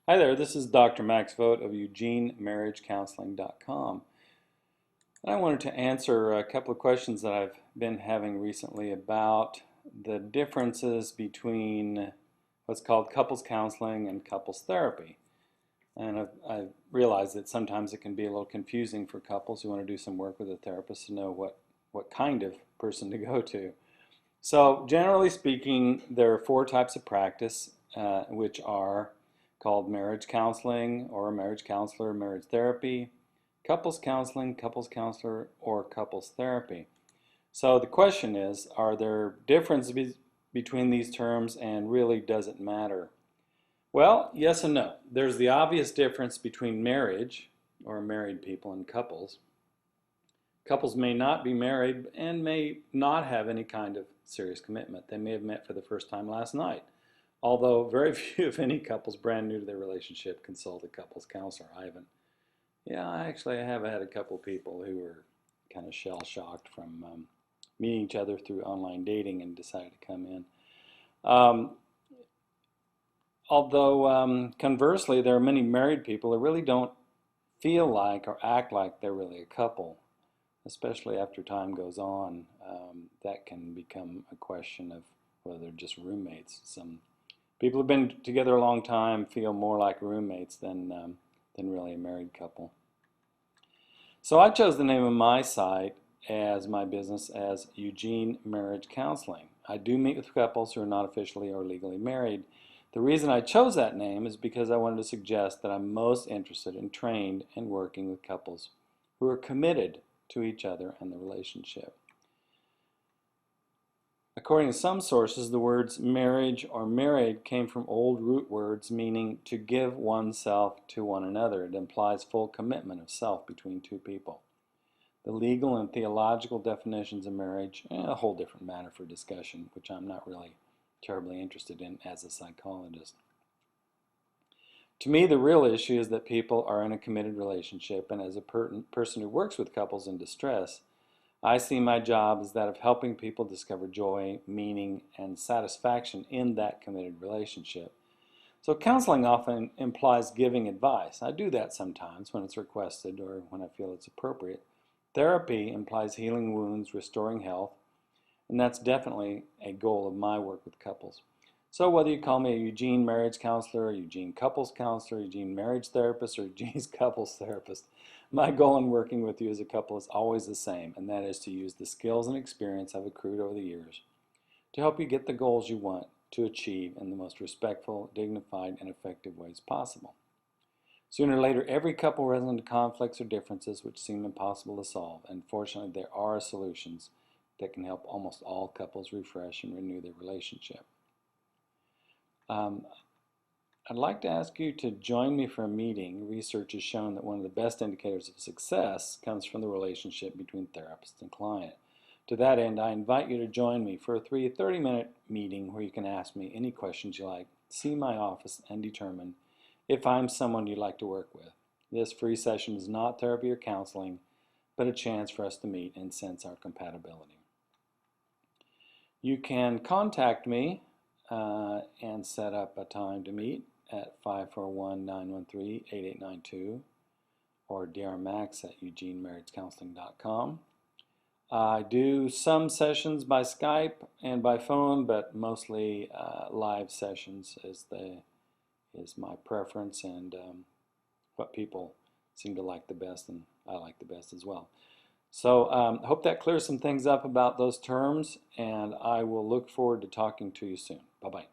Hi there, this is Dr. Max Vogt of EugeneMarriageCounseling.com. And I wanted to answer a couple of questions that I've been having recently about the differences between what's called couples counseling and couples therapy. And I've realized that sometimes it can be a little confusing for couples who want to do some work with a therapist to know what kind of person to go to. So generally speaking, there are four types of practice, which are called marriage counseling or marriage counselor, marriage therapy, couples counseling, couples counselor, or couples therapy. So the question is, are there differences between these terms, and really does it matter? Well, yes and no. There's the obvious difference between marriage or married people and couples. Couples may not be married and may not have any kind of serious commitment. They may have met for the first time last night. Although very few, if any, couples brand new to their relationship consult a couples counselor. I have had a couple of people who were kind of shell-shocked from meeting each other through online dating and decided to come in. Um, although conversely, there are many married people who really don't feel like or act like they're really a couple, especially after time goes on. That can become a question of whether they're just roommates. Some people who've been together a long time feel more like roommates than really a married couple. So I chose the name of my site as my business as Eugene Marriage Counseling. I do meet with couples who are not officially or legally married. The reason I chose that name is because I wanted to suggest that I'm most interested in trained and working with couples who are committed to each other and the relationship. According to some sources, the words marriage or married came from old root words meaning to give oneself to one another. It implies full commitment of self between two people. The legal and theological definitions of marriage, a whole different matter for discussion, which I'm not really terribly interested in as a psychologist. To me, the real issue is that people are in a committed relationship, and as a person who works with couples in distress, I see my job as that of helping people discover joy, meaning, and satisfaction in that committed relationship. So counseling often implies giving advice. I do that sometimes when it's requested or when I feel it's appropriate. Therapy implies healing wounds, restoring health, and that's definitely a goal of my work with couples. So whether you call me a Eugene marriage counselor, a Eugene couples counselor, Eugene marriage therapist, or Eugene's couples therapist, my goal in working with you as a couple is always the same, and that is to use the skills and experience I've accrued over the years to help you get the goals you want to achieve in the most respectful, dignified, and effective ways possible. Sooner or later, every couple runs into conflicts or differences which seem impossible to solve, and fortunately there are solutions that can help almost all couples refresh and renew their relationship. I'd like to ask you to join me for a meeting. Research has shown that one of the best indicators of success comes from the relationship between therapist and client. To that end, I invite you to join me for a 30-minute meeting where you can ask me any questions you like, see my office, and determine if I'm someone you'd like to work with. This free session is not therapy or counseling, but a chance for us to meet and sense our compatibility. You can contact me and set up a time to meet at 541-913-8892 or drmax at eugenemarriagecounseling.com. I do some sessions by Skype and by phone, but mostly live sessions is my preference, and what people seem to like the best, and I like the best as well. So I hope that clears some things up about those terms, and I will look forward to talking to you soon. Bye-bye.